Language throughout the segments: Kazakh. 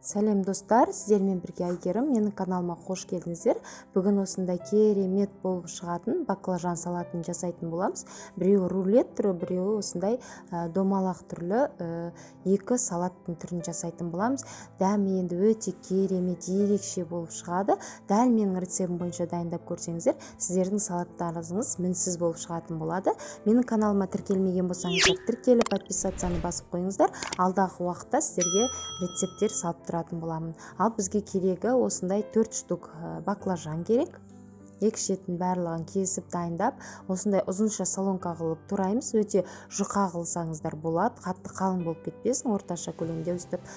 Сәлем достар, сіздермен бірге Айгерім. Менің каналыма қош келдіңіздер. Бүгін осындай керемет болып шығатын баклажан салатын жасайтын боламыз. Біреуі рулет түрі, біреуі осындай домалақ түрлі екі салаттың түрін жасайтын боламыз. Дәмі енді өте керемет, ерекше болып шығады. Дәл менің рецептім бойынша дайындап көрсеңіздер, сіздердің салаттарыңыз мінсіз болып шығатын болады. Менің каналыма тіркелмеген болсаңыздар, тіркеліп подписацияны басып қойыңыздар. Алдағы уақытта сіздерге рецепттер салып тұратын боламын. Ал бізге керегі осындай 4 штук баклажан керек. Екі шетін барлығын кесіп дайындап, осындай ұзынша солонка қылып тураймыз. Өте жұқа қылсаңыздар болады, қатты қалың болып кетпесін, орташа көлемде өстіп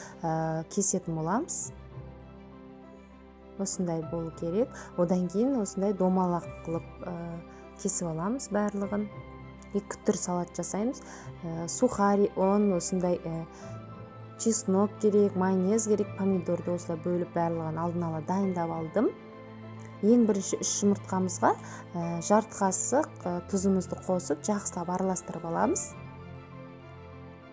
кесетін боламыз. Осындай болу керек. Одан кейін осындай домалақ қылып кесіп аламыз барлығын. Екі түр салат жасаймыз. Сухари, осындай чеснок керек, майонез керек, помидорды осылай бөліп барлығын алдын ала дайындап алдым. Ең бірінші 3 жұмыртқамызға жарты қасық тұзымызды қосып, жақсылап араластырып аламыз.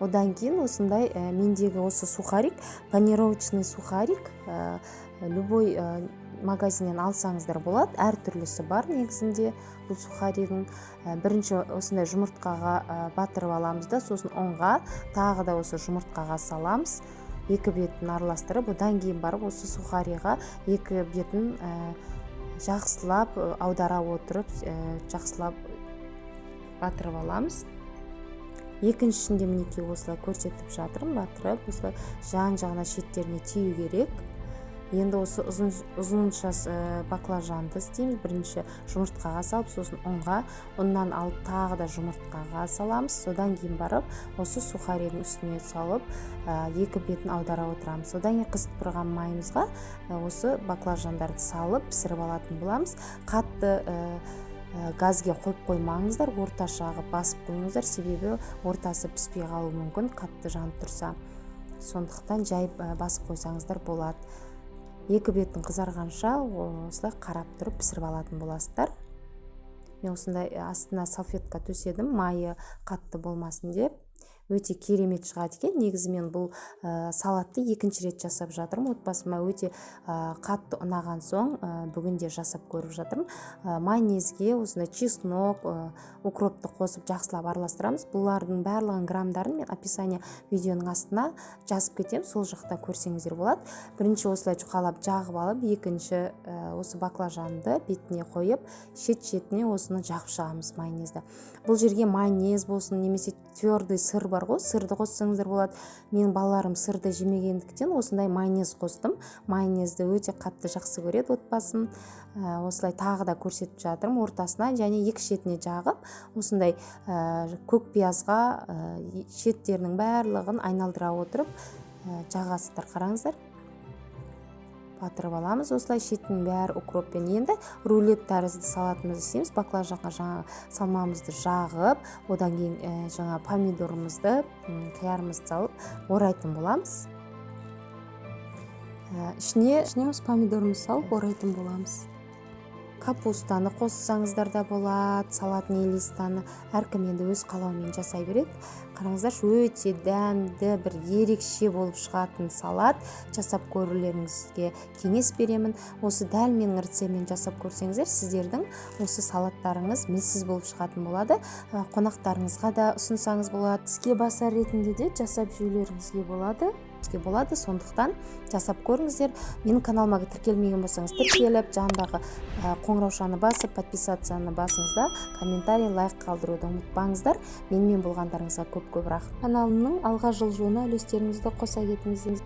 Одан кейін осындай мендегі осы сухарик, панировочный сухарик, любой магазиннен алсаңыздар болады. Әр түрлісі бар негізінде бұл сухаридің. Бірінші осындай жұмыртқаға батырып аламыз да, сосын оңға тағы да осы жұмыртқаға саламыз. Екі бетін араластырып, одан кейін барып осы сухариға екі бетін жақсылап аудара отырып, жақсылап батырып аламыз. Екіншісінде мінекей осылай көрсетіп жатырмын, батырып, осылай жан-жағына шеттеріне тию керек. Енді осы ұзынша баклажанды істейміз. Бірінші жұмыртқаға салып, сосын оңға, оннан алып тағы да жұмыртқаға саламыз. Содан кейін барып, осы сухаридің үстіне салып, екі бетін аудара отырамыз. Содан кейін қызып тұрған майымызға осы баклажандарды салып пісіріп алатын боламыз. Қатты газге қойып қоймаңыздар, орташаға басып қойыңыздар, себебі ортасы піспей қалуы мүмкін, қатты жанып тұрса. Сондықтан жай басып қойсаңыздар болады. Екі бетін қызарғанша осылай қарап тұрып пісіріп алатын боласыздар. Мен осындай астына салфетка төседім, майы қатты болмасын деп. Өте керемет шығады екен. Негізі мен бұл салатты екінші рет жасап жатырмын. Отбасыма өте қатты ұнаған соң бүгінде жасап көріп жатырмын. Майонезге осындай чеснок, укропты қосып жақсылап араластырамыз. Бұлардың барлығын грамдарын мен описание видеоның астына жазып кетемін, сол жақта көрсеңіздер болады. Бірінші осылай жұқалап жағып алып, екінші осы баклажанды бетіне қойып, шет-шетіне осыны жағып шығамыз майонезді. Бұл жерге майонез болсын, немесе твердый сыр бар ғой, сырды қоссаңыздар болады. Менің балаларым сырды жемегендіктен осындай майонез қостым. Майонезді өте қатты жақсы көреді отбасым. Осылай тағы да көрсетіп жатырмын, ортасына және екі шетіне жағып, осындай көк пиязға шеттерінің барлығын айналдыра отырып жағасыздар, қараңыздар. Батырып аламыз, осылай шетінің бәрі укроппен. Енді рулет тәрізді салатымызды істейміз. Баклажанға жаңа салмамызды жағып, одан кейін жаңа помидорымызды, қиярымызды салып орайтын боламыз. Ішіне помидорымызды салып орайтын боламыз. Капустаны қоссаңыздар да болады, салатный листаны, әркім енді өз қалауымен жасай береді. Қараңыздар, өте дәмді, бір ерекше болып шығатын салат жасап көрулеріңізге кеңес беремін. Осы дәл менің рецептіммен жасап көрсеңіздер, сіздердің осы салаттарыңыз мінсіз болып шығатын болады. Қонақтарыңызға да ұсынсаңыз болады, іске басар ретінде де жасап жеулеріңізге болады. Сондықтан жасап көріңіздер. Менің каналыма тіркелмеген болсаңыз, тіркеліп, жандағы қоңыраушаны басып, подписацияны басыңызда, комментарий, лайк қалдыруды ұмытпаңыздар. Менімен болғандарыңызға көп рахмет. Каналымның алға жылжуына үлестеріңізді қоса кетіңіздер.